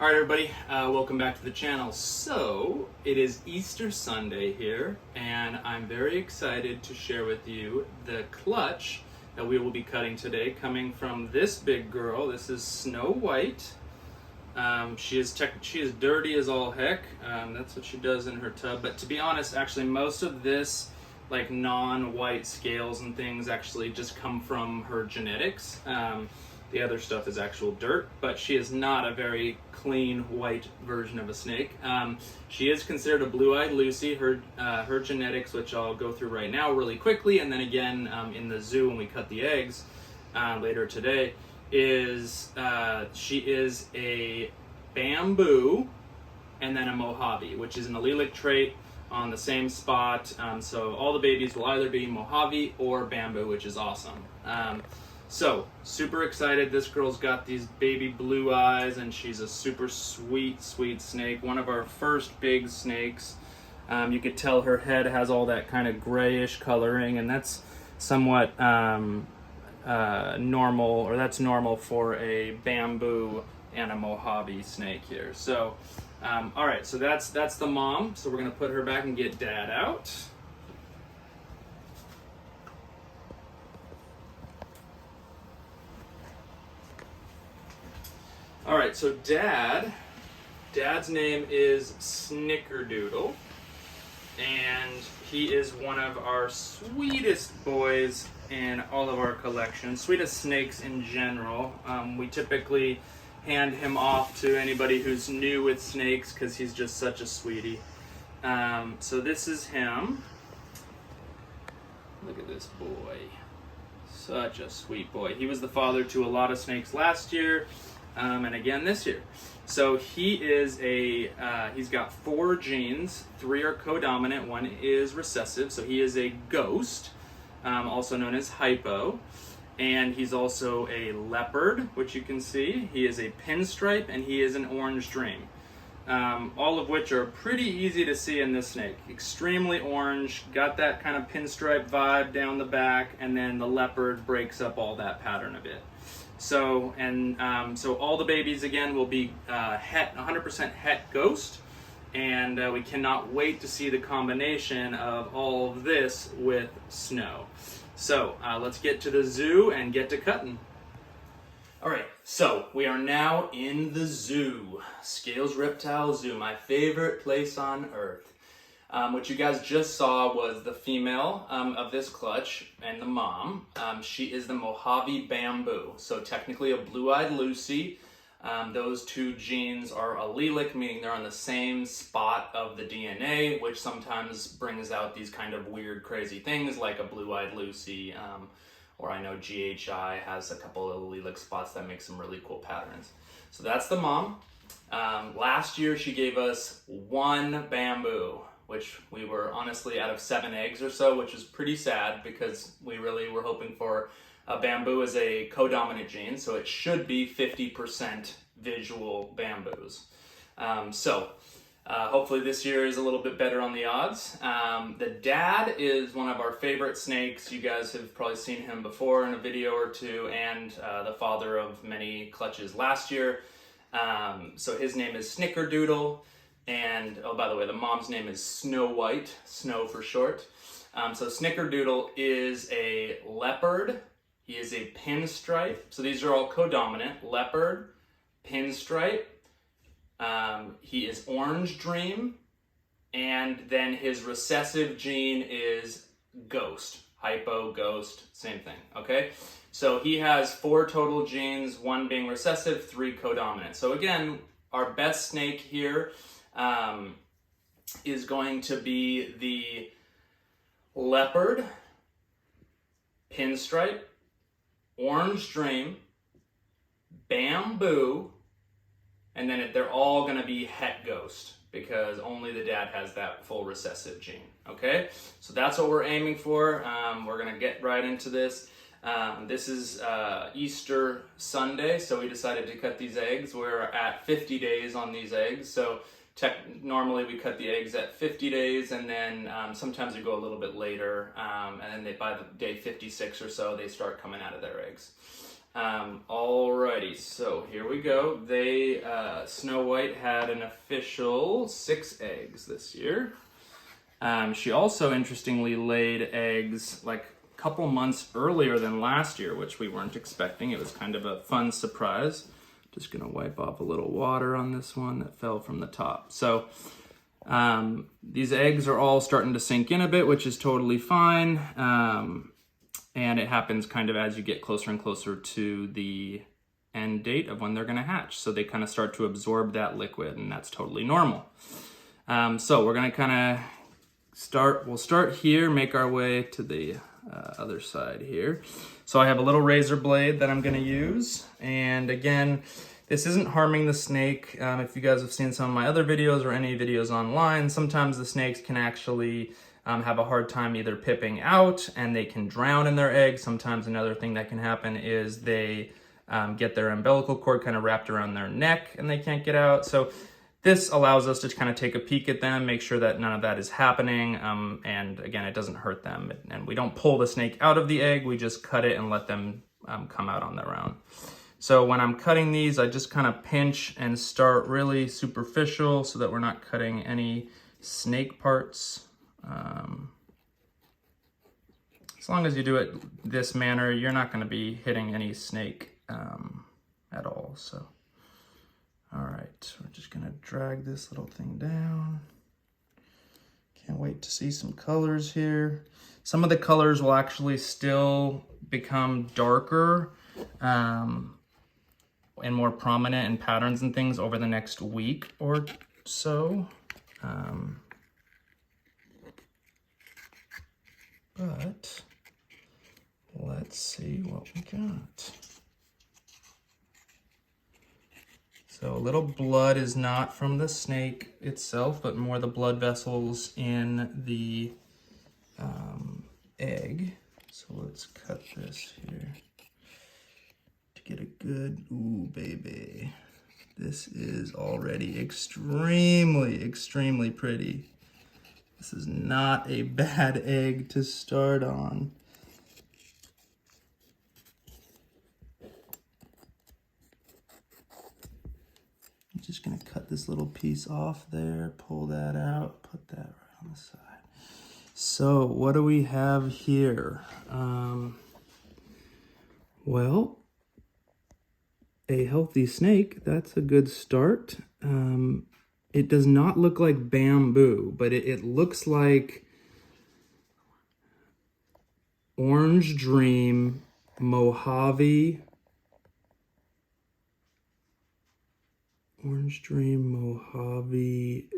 All right, everybody, welcome back to the channel. So, it is Easter Sunday here, and I'm very excited to share with you the clutch that we will be cutting today, coming from this big girl. This is Snow White. She is dirty as all heck. That's what she does in her tub. But to be honest, actually, most of this, like non-white scales and things, actually just come from her genetics. The other stuff is actual dirt, but she is not a very clean white version of a snake. She is considered a blue-eyed Lucy. Her genetics, which I'll go through right now really quickly, and then again in the zoo when we cut the eggs later today, is she is a bamboo and then a Mojave, which is an allelic trait on the same spot. So all the babies will either be Mojave or bamboo, which is awesome. So, super excited. This girl's got these baby blue eyes, and she's a super sweet, sweet snake. One of our first big snakes. You could tell her head has all that kind of grayish coloring, and that's somewhat normal, or that's normal for a bamboo and a Mojave snake here. So, all right, so that's the mom. So we're gonna put her back and get dad out. All right, so Dad's name is Snickerdoodle, and he is one of our sweetest boys in all of our collection, sweetest snakes in general. We typically hand him off to anybody who's new with snakes because he's just such a sweetie. So this is him. Look at this boy. Such a sweet boy. He was the father to a lot of snakes last year. And again this year. So he is he's got 4 genes, 3 are codominant, 1 is recessive, so he is a ghost, also known as hypo, and he's also a leopard, which you can see. He is a pinstripe, and he is an orange dream, all of which are pretty easy to see in this snake. Extremely orange, got that kind of pinstripe vibe down the back, and then the leopard breaks up all that pattern a bit. So, so all the babies, again, will be 100% het ghost, and we cannot wait to see the combination of all of this with snow. So, let's get to the zoo and get to cutting. All right, so we are now in the zoo. Scales Reptile Zoo, my favorite place on earth. What you guys just saw was the female of this clutch and the mom. She is the Mojave Bamboo, so technically a blue-eyed Lucy. Those 2 genes are allelic, meaning they're on the same spot of the DNA, which sometimes brings out these kind of weird, crazy things like a blue-eyed Lucy, or I know GHI has a couple of allelic spots that make some really cool patterns. So that's the mom. Last year she gave us 1 bamboo, which we were honestly out of 7 eggs or so, which is pretty sad because we really were hoping for bamboo as a codominant gene, so it should be 50% visual bamboos. Hopefully this year is a little bit better on the odds. The dad is one of our favorite snakes. You guys have probably seen him before in a video or 2, and the father of many clutches last year. So his name is Snickerdoodle. And, oh, by the way, the mom's name is Snow White, Snow for short. So Snickerdoodle is a leopard. He is a pinstripe. So these are all codominant. Leopard, pinstripe. He is orange dream. And then his recessive gene is ghost. Hypo, ghost, same thing, okay? So he has 4 total genes, 1 being recessive, 3 codominant. So again, our best snake here is going to be the leopard, pinstripe, orange dream, bamboo, and then they're all going to be het ghost because only the dad has that full recessive gene. Okay, so that's what we're aiming for. We're going to get right into this. This is Easter Sunday, so we decided to cut these eggs. We're at 50 days on these eggs, so normally we cut the eggs at 50 days, and then sometimes we go a little bit later, and then by the day 56 or so, they start coming out of their eggs. Alrighty, so here we go. They, Snow White had an official 6 eggs this year. She also interestingly laid eggs like a couple months earlier than last year, which we weren't expecting. It was kind of a fun surprise. Just gonna wipe off a little water on this one that fell from the top. So these eggs are all starting to sink in a bit, which is totally fine. And it happens kind of as you get closer and closer to the end date of when they're gonna hatch. So they kind of start to absorb that liquid, and that's totally normal. So we're gonna kind of we'll start here, make our way to the other side here. So I have a little razor blade that I'm gonna use. And again, this isn't harming the snake. If you guys have seen some of my other videos or any videos online, sometimes the snakes can actually have a hard time either pipping out and they can drown in their eggs. Sometimes another thing that can happen is they get their umbilical cord kind of wrapped around their neck and they can't get out. So this allows us to kind of take a peek at them, make sure that none of that is happening. And again, it doesn't hurt them. And we don't pull the snake out of the egg, we just cut it and let them come out on their own. So when I'm cutting these, I just kind of pinch and start really superficial so that we're not cutting any snake parts. As long as you do it this manner, you're not going to be hitting any snake at all. So, all right, we're just going to drag this little thing down. Can't wait to see some colors here. Some of the colors will actually still become darker and more prominent in patterns and things over the next week or so. But let's see what we got. So a little blood is not from the snake itself, but more the blood vessels in the egg. So let's cut this here to get a good, ooh baby. This is already extremely, extremely pretty. This is not a bad egg to start on. I'm just gonna cut this little piece off there, pull that out, put that right on the side. So what do we have here? Well, a healthy snake, that's a good start. It does not look like bamboo, but it looks like Orange Dream, Mojave, Orange Dream, Mojave,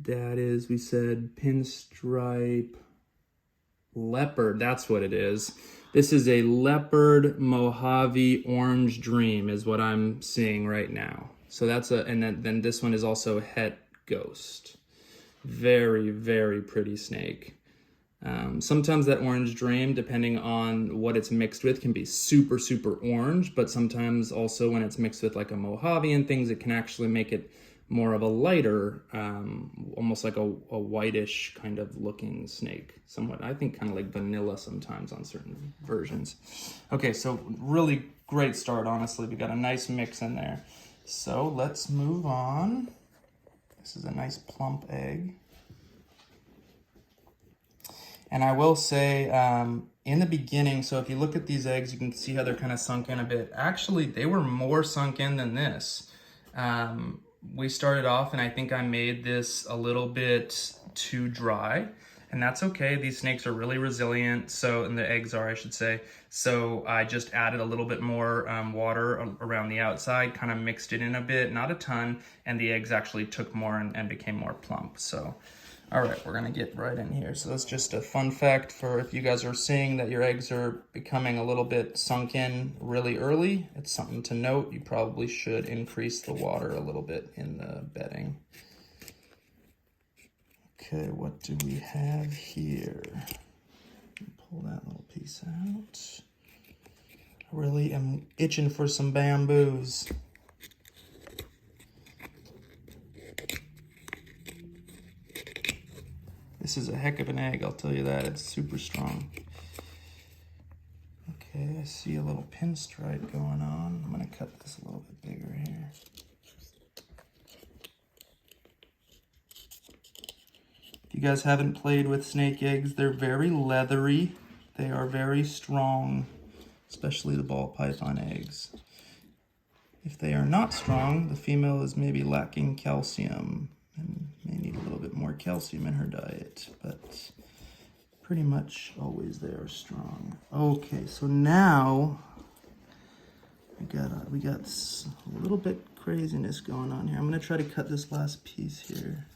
that is, we said pinstripe, leopard, that's what it is. This is a leopard Mojave Orange Dream is what I'm seeing right now. So that's and then this one is also Het Ghost. Very, very pretty snake. Sometimes that Orange Dream, depending on what it's mixed with, can be super, super orange, but sometimes also when it's mixed with like a Mojave and things, it can actually make it more of a lighter, almost like a whitish kind of looking snake. Somewhat, I think kind of like vanilla sometimes on certain versions. Okay, so really great start, honestly. We got a nice mix in there. So let's move on. This is a nice plump egg. And I will say, in the beginning, so if you look at these eggs, you can see how they're kind of sunk in a bit. Actually, they were more sunk in than this. We started off, and I think I made this a little bit too dry. And that's okay. These snakes are really resilient. So, and the eggs are, I should say. So I just added a little bit more water around the outside, kind of mixed it in a bit, not a ton. And the eggs actually took more and became more plump. So, all right, we're gonna get right in here. So that's just a fun fact for if you guys are seeing that your eggs are becoming a little bit sunk in really early. It's something to note. You probably should increase the water a little bit in the bedding. Okay, what do we have here? Pull that little piece out. I really am itching for some bamboos. This is a heck of an egg, I'll tell you that. It's super strong. Okay, I see a little pinstripe going on. I'm gonna cut this a little bit bigger here. If you guys haven't played with snake eggs, they're very leathery. They are very strong, especially the ball python eggs. If they are not strong, the female is maybe lacking calcium and may need a little bit more calcium in her diet, but pretty much always they are strong. Okay, so now we got a little bit craziness going on here. I'm gonna try to cut this last piece here.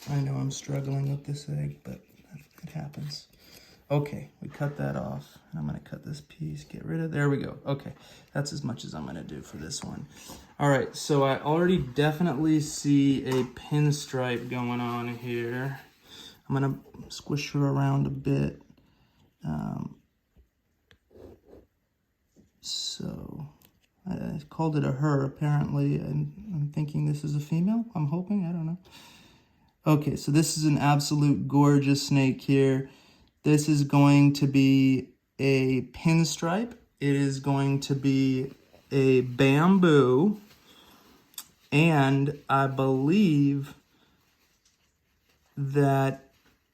I know I'm struggling with this egg, but it happens. Okay, we cut that off, and I'm gonna cut this piece, get rid of, there we go. Okay, that's as much as I'm gonna do for this one. All right, so I already definitely see a pinstripe going on here. I'm gonna squish her around a bit. So I called it a her, apparently. I'm thinking this is a female, I'm hoping, I don't know. Okay, so this is an absolute gorgeous snake here. This is going to be a pinstripe. It is going to be a bamboo. And I believe that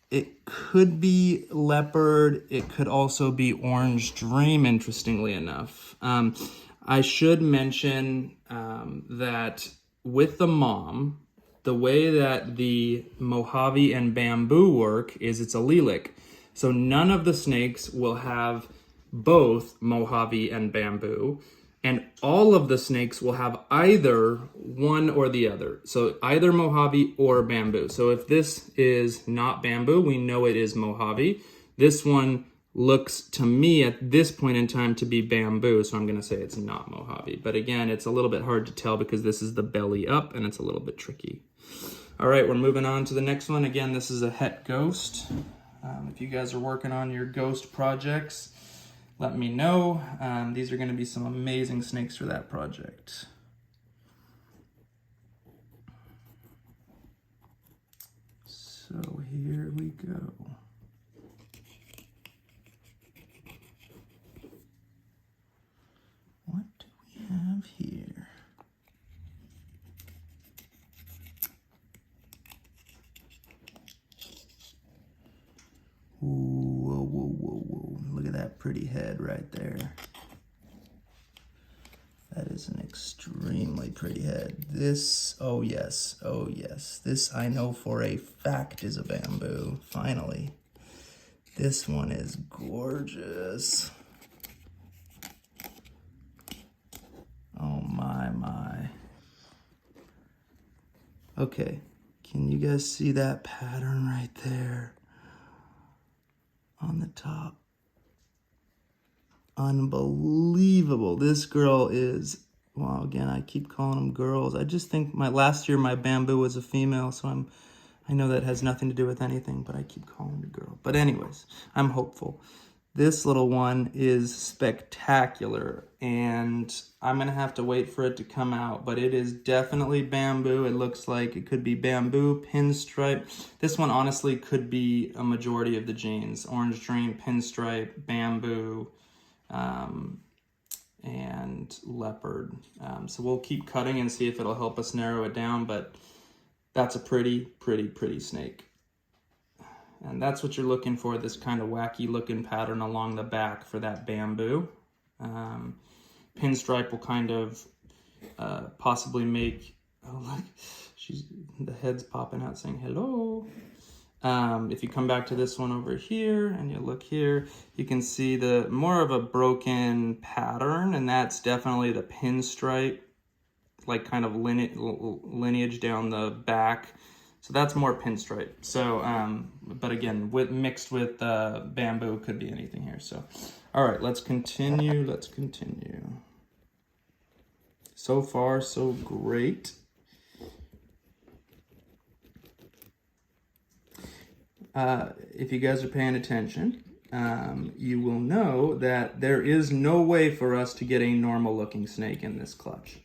it could be leopard. It could also be orange dream, interestingly enough. I should mention that with the mom, the way that the Mojave and bamboo work is it's allelic. So none of the snakes will have both Mojave and bamboo, and all of the snakes will have either one or the other. So either Mojave or bamboo. So if this is not bamboo, we know it is Mojave. This one looks to me at this point in time to be bamboo, so I'm gonna say it's not Mojave. But again, it's a little bit hard to tell because this is the belly up and it's a little bit tricky. All right, we're moving on to the next one. Again, this is a het ghost. If you guys are working on your ghost projects, let me know. These are going to be some amazing snakes for that project. So here we go. What do we have here? Whoa, whoa, whoa, whoa. Look at that pretty head right there. That is an extremely pretty head. This, oh yes, oh yes. This I know for a fact is a bamboo, finally. This one is gorgeous. Oh my, my. Okay, can you guys see that pattern right there? On the top. Unbelievable. This girl is, well, again, I keep calling them girls. I just think last year my bamboo was a female, so I know that has nothing to do with anything, but I keep calling it a girl. But anyways, I'm hopeful. This little one is spectacular, and I'm gonna have to wait for it to come out, but it is definitely bamboo. It looks like it could be bamboo, pinstripe. This one honestly could be a majority of the genes. Orange dream, pinstripe, bamboo, and leopard. So we'll keep cutting and see if it'll help us narrow it down, but that's a pretty, pretty, pretty snake. And that's what you're looking for, this kind of wacky looking pattern along the back for that bamboo. Pinstripe will kind of possibly make, oh look, the head's popping out saying hello. If you come back to this one over here and you look here, you can see the more of a broken pattern, and that's definitely the pinstripe, like kind of lineage down the back. So that's more pinstripe. So, but again, mixed with bamboo, could be anything here. So, all right, let's continue. Let's continue. So far, so great. If you guys are paying attention, you will know that there is no way for us to get a normal looking snake in this clutch.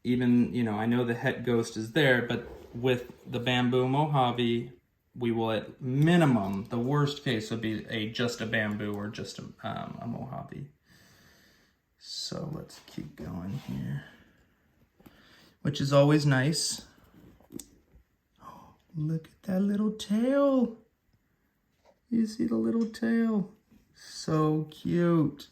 Even, I know the het ghost is there, but with the bamboo Mojave, we will at minimum, the worst case would be just a bamboo or just a Mojave. So let's keep going here, which is always nice. Oh, look at that little tail. You see the little tail? So cute.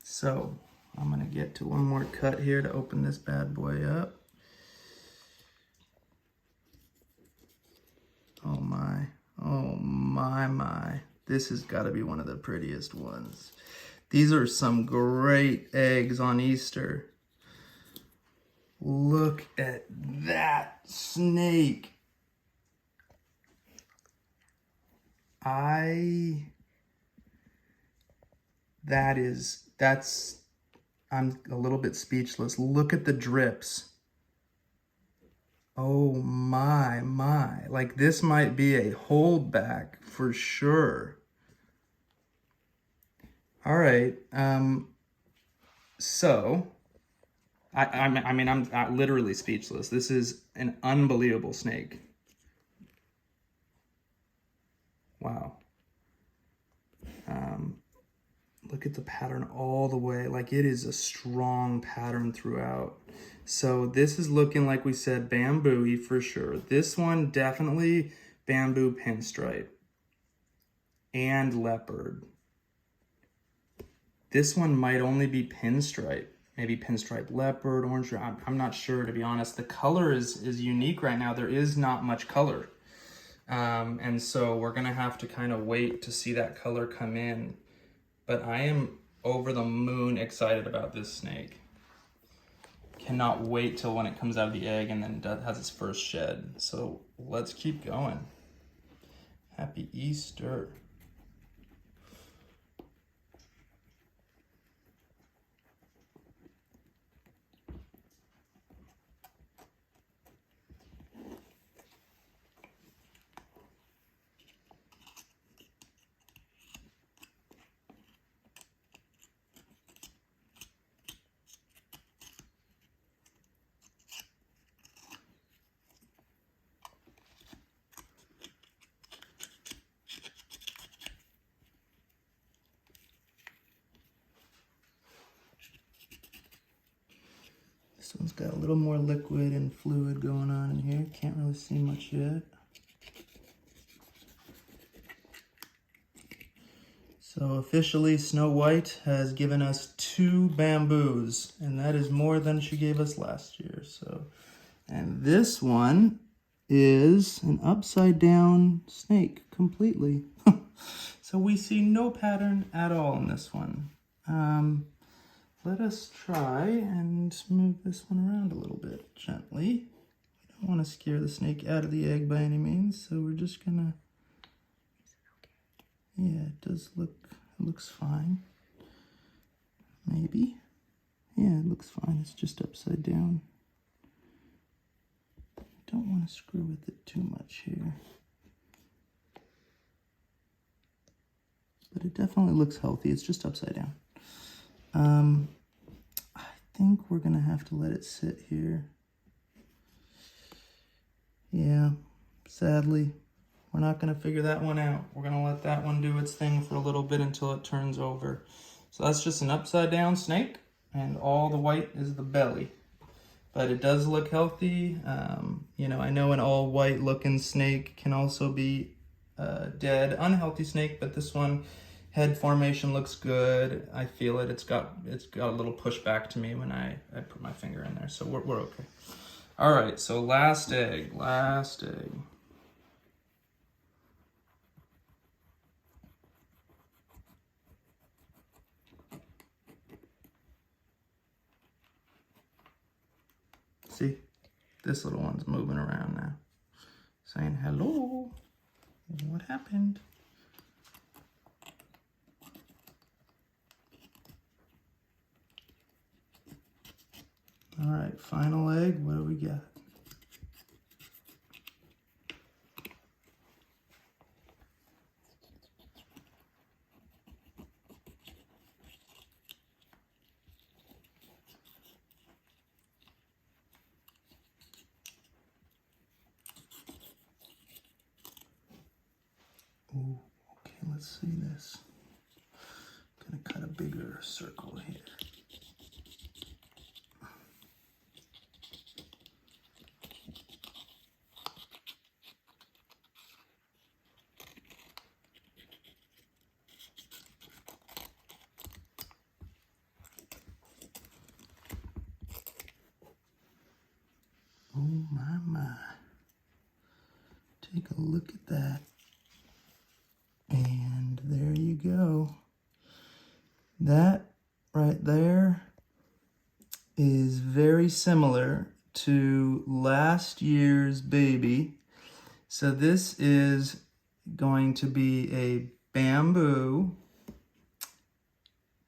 So I'm gonna get to one more cut here to open this bad boy up. Oh my, oh my. This has gotta be one of the prettiest ones. These are some great eggs on Easter. Look at that snake. I'm a little bit speechless. Look at the drips. Oh my. Like this might be a holdback for sure. All right, so I'm literally speechless. This is an unbelievable snake. Wow. Look at the pattern all the way. Like it is a strong pattern throughout. So this is looking, like we said, bamboo-y for sure. This one definitely bamboo pinstripe and leopard. This one might only be pinstripe, maybe pinstripe leopard, orange. I'm not sure, to be honest. The color is unique right now. There is not much color. And so we're gonna have to kind of wait to see that color come in. But I am over the moon excited about this snake. Cannot wait till when it comes out of the egg and then has its first shed. So let's keep going. Happy Easter. This one's got a little more liquid and fluid going on in here. Can't really see much yet. So officially, Snow White has given us 2 bamboos, and that is more than she gave us last year. So, and this one is an upside down snake completely. So we see no pattern at all in this one. Let us try and move this one around a little bit gently. We don't want to scare the snake out of the egg by any means, so we're just gonna, yeah, it looks fine. Maybe. Yeah, it looks fine. It's just upside down. Don't want to screw with it too much here. But it definitely looks healthy. It's just upside down. I think we're gonna have to let it sit here. Yeah, sadly, we're not gonna figure that one out. We're gonna let that one do its thing for a little bit until it turns over. So that's just an upside down snake, and all the white is the belly. But it does look healthy. You know, I know an all white looking snake can also be a dead, unhealthy snake, but this one, head formation looks good. I feel it. It's got a little push back to me when I put my finger in there, so we're okay. All right, so last egg. See, this little one's moving around now, saying hello. What happened? All right, final egg. What do we got? Ooh, okay, let's see this. Gonna cut a bigger circle here. Oh my. Take a look at that. And there you go. That right there is very similar to last year's baby. So this is going to be a bamboo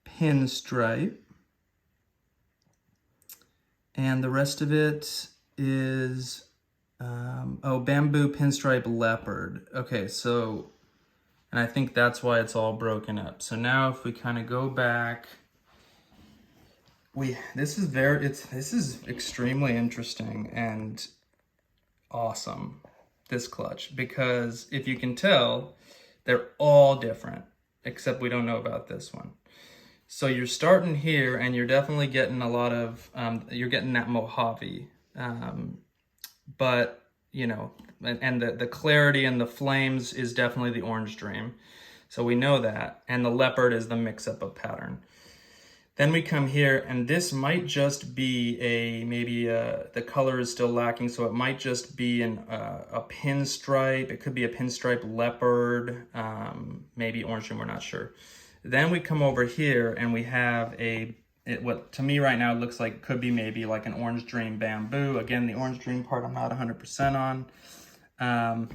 pinstripe. And the rest of it is, bamboo pinstripe leopard. Okay, so, and I think that's why it's all broken up. So now if we kind of go back, this is extremely interesting and awesome, this clutch, because if you can tell, they're all different, except we don't know about this one. So you're starting here, and you're definitely getting a lot of, you're getting that Mojave, but, you know, and the clarity and the flames is definitely the Orange Dream. So we know that, and the leopard is the mix-up of pattern. Then we come here, and this might just be maybe the color is still lacking, so it might just be a pinstripe. It could be a pinstripe leopard, maybe Orange Dream, we're not sure. Then we come over here and we have what to me right now looks like could be maybe like an Orange Dream bamboo. Again, the Orange Dream part I'm not 100% on.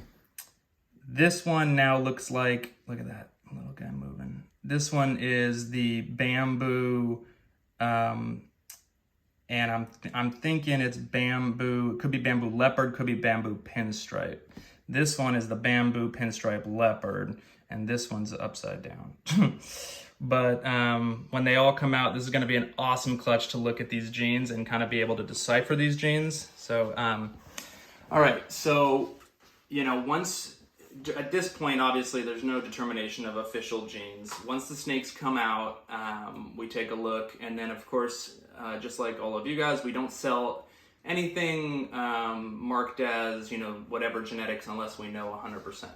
This one now looks like, look at that little guy moving. This one is the bamboo, and I'm thinking it's bamboo, could be bamboo leopard, could be bamboo pinstripe. This one is the bamboo pinstripe leopard, and this one's upside down. But when they all come out, this is going to be an awesome clutch to look at these genes and kind of be able to decipher these genes. So, all right. So, you know, at this point, obviously, there's no determination of official genes. Once the snakes come out, we take a look. And then, of course, just like all of you guys, we don't sell anything marked as, you know, whatever genetics unless we know 100%.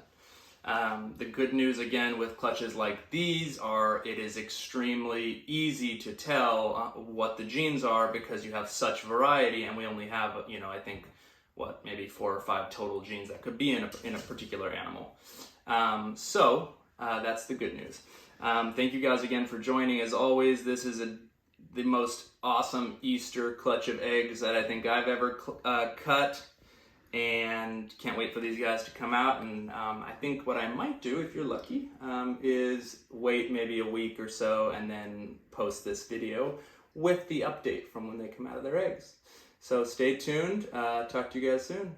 The good news again with clutches like these it is extremely easy to tell what the genes are because you have such variety, and we only have, you know, I think maybe 4 or 5 total genes that could be in a particular animal. So that's the good news. Thank you guys again for joining. As always, this is the most awesome Easter clutch of eggs that I think I've ever cut. And can't wait for these guys to come out. And I think what I might do, if you're lucky, is wait maybe a week or so and then post this video with the update from when they come out of their eggs. So stay tuned. Talk to you guys soon.